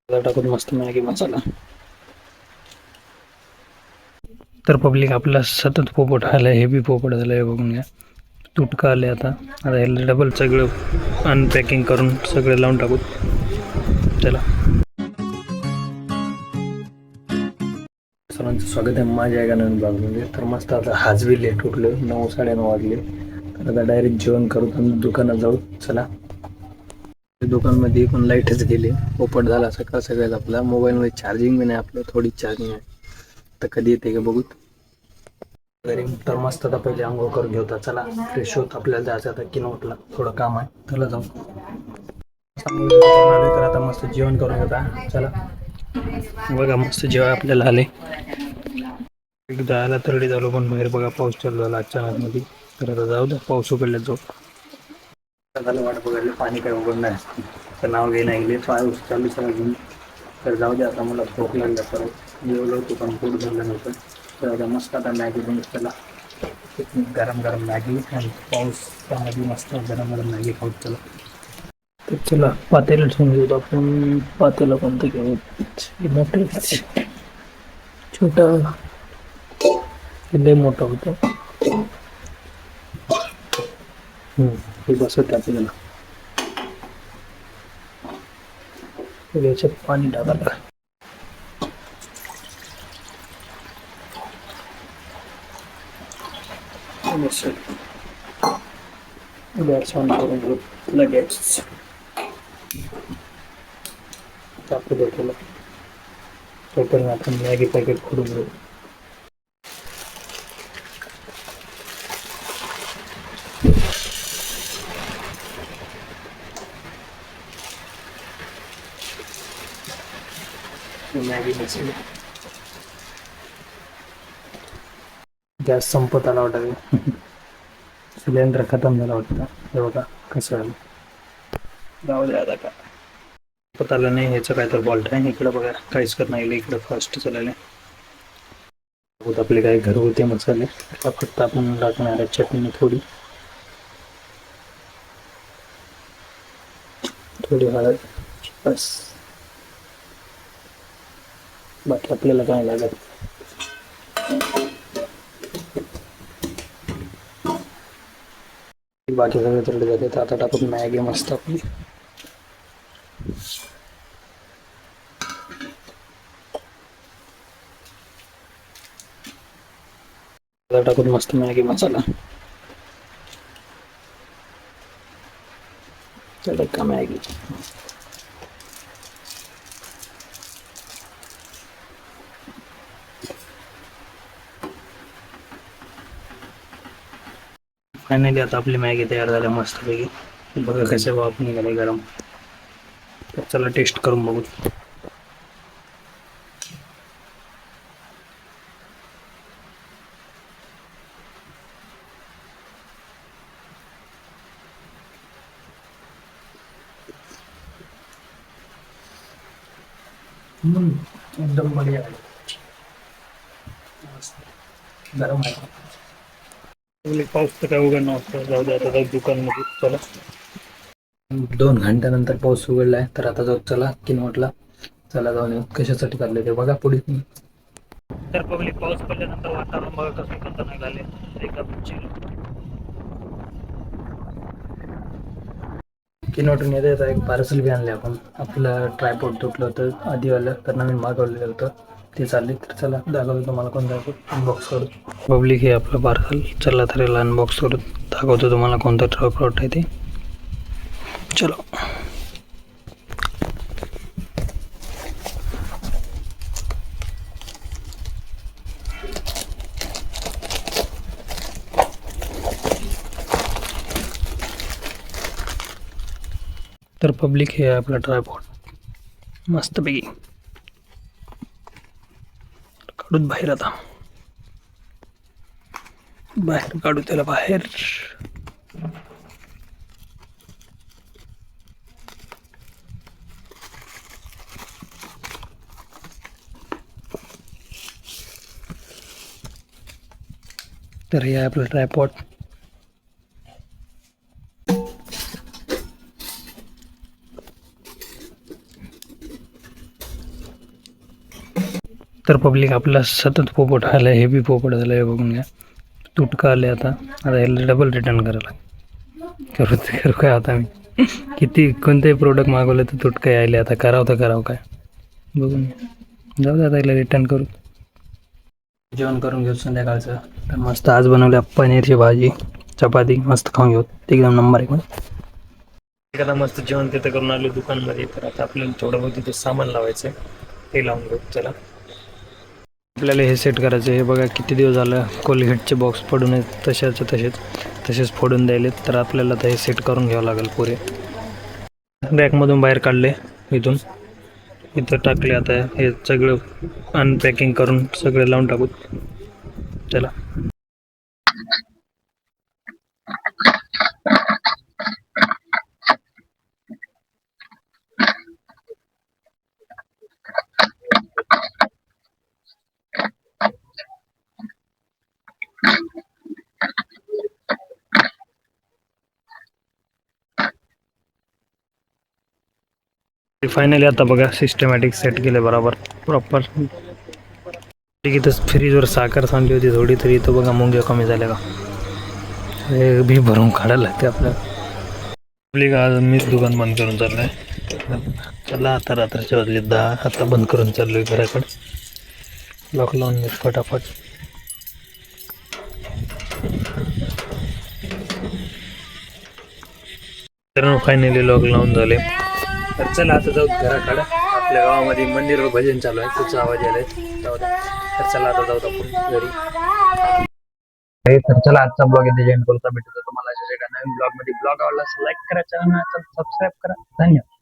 टाकून मस्त मॅगी मसाला. तर पब्लिक आपला सतत पोपट आलाय, हे बी पोपट झालंय बघून घ्या. तुटका आले आता ह्याला डबल सगळं अनपॅकिंग करून सगळं लावून टाकू. चला, सर्वांचं स्वागत आहे माझ्या एका नवीन ब्लॉगमध्ये. तर मस्त आता आज बी लेट उठलो, 9-9:30 वाजले. तर आता डायरेक्ट जेवण करू आणि दुकानात जाऊ. चला, दुकानमध्ये पण लाईटच गेली, पोपट झाला सकाळ सकाळच. आपला मोबाईलमध्ये चार्जिंग बी नाही, आपलं थोडी चार्जिंग आहे. तर कधी येते का बघू. घरी तर मस्त आता पहिले आंघोळ करून घेऊता. चला फ्रेश होत, आपल्याला जायचं आता किनवटला, थोडं काम आहे. चला जाऊ. तर आता मस्त जेवण करून घेता. चला बघा, मस्त जेवण आपल्याला आले. एकदा आला तरडी झालो, पण बाहेर बघा पाऊस चालू झाला अचानक मध्ये. तर आता जाऊ द्या, पाऊस उघडला जाऊ. झालं वाट बघायला, पाणी काय उघड नाही. तर नाव घे नाही गेले, पाऊस चालू अजून. तर जाऊ द्या, आता मला भूक लागल्या. परत जेवलो होतो पण पोट झालं नव्हतं. तर आता मस्त आता मॅगी बनवू. चला, गरम गरम मॅगी आणि पाऊस त्यामध्ये मस्त गरम गरम मॅगी खाऊ. चला, तर चला पातेला ठेवून घेऊ आपण. पातेला कोणतं घेऊ? मोठं छोटं, लय मोठं होतं. हे बसत आपल्याला. याच्यात पाणी टाकायला. गॅस ऑन करून घेऊ लगेच. टाकू दे त्याला. तोपर्यंत आपण मॅगी पॅकेट खोडून घेऊ. मॅगी मसाला. गॅस संपत आला वाटतं. सिलेंडर खतम झाला वाटतं. हे बघा कसं झालं. जाऊ द्या आता का पताला नाही, ह्याचं काय तर बॉल्ट आहे इकडं. बघा काहीच कर नाही, इकडं फास्ट चालले. आपले काही घरगुती मसाले फक्त आपण टाकणार आहे. चटणी थोडी, थोडी हळद, बस. बाकी आपल्याला काय लागत. बाकी सगळे तिकडे जाते. तर आता टाकून मॅगी मस्त आपली. टाकून मस्त मॅगी मसाला. चला का मॅगी. फायनली आता आपली मॅगी तयार झाली मस्तपैकी. बघा कसे वाफ निघाले गरम. तर चला टेस्ट करून बघू. एकदम बढिया आहे. गरम आहे. पाऊस तर काय उघड नव्हतं. जाऊ दे आता दुकानमध्ये. चला, 2 घंट्यानंतर पाऊस उघडलाय. तर आता जाऊ. चला किनवटला. चला जाऊन येऊ. कशासाठी काढले ते बघा पुढे. तर पब्लिक, पाऊस पडल्यानंतर वातावरण बघा कसं खतरनाक झाले. एकदम किनवटून येता एक पार्सल बी आणले आपण. आपलं ट्रायपॉड तुटलं होतं आधीवालं, तर नवीन मागवलेलं होतं ते चालले. तर चला दाखवतो तुम्हाला कोणता अनबॉक्स करू. पब्लिक हे आपलं पार्सल. चला तर याला अनबॉक्स करून दाखवतो तुम्हाला कोणता ट्रायपॉड आहे ते. चलो. तर पब्लिक हे आपला ट्रायपॉड मस्तपैकी काढून बाहेर. आता बाहेर काढू त्याला बाहेर. तर हे आपलं ट्रायपॉड. तर पब्लिक आपला सतत पोपट आलं, हे बी पोपट झालं आहे बघून घ्या. तुटका आले आता याला डबल रिटर्न करायला करू काय आता मी किती कोणतेही प्रोडक्ट मागवलं तर तुटका यायले, आता करावं तर करावं काय बघून घ्या. जाऊ दे आता याला रिटर्न करू. जेवण करून घेऊ संध्याकाळचं. तर मस्त आज बनवल्या पनीरची भाजी चपाती मस्त खाऊन घेऊ एकदम नंबर एक. एखादा मस्त जेवण तिथं करून आलो दुकानमध्ये. तर आता आपल्याला थोडं बहुत तिथे सामान लावायचं ते लावून घेऊ. चला आपल्याला हे सेट करायचं. हे बघा किती दिवस झालं कोलगेटचे बॉक्स पडून आहेत तसेच फोडून द्यायले. तर आपल्याला आता हे सेट करून घ्यावं लागेल. पुरे बॅगमधून बाहेर काढले, इथं टाकले. आता हे सगळं अनपॅकिंग करून सगळे लावून टाकू. चला फायनली आता बघा सिस्टमॅटिक सेट केले बरोबर प्रॉपर. इथं फ्रीजवर साखर सांडली होती थोडी तरी, इथं बघा मुंग्या कमी झाल्या का. हे बी भरून काढायला लागते आपल्याला. आज मीच दुकान बंद करून चाललोय. चला आता रात्रीच्या वाजले 10, आता बंद करून चाललोय घराकडे. लॉक लावून घेत फटाफट. तर फायनली लॉक लावून झाले. तर चला आता जाऊ घराकडे. आपल्या गावामध्ये मंदिर भजन चालू आहे, खूपचा आवाज आलाय. तर चला आता जाऊ आपण घरी. तर चला आजचा ब्लॉग इथे जॉईन करू. भेटतो तुम्हाला अशा एका नवीन ब्लॉग मध्ये. ब्लॉग आवडला लाईक करा, चॅनल सबस्क्राईब करा. धन्यवाद.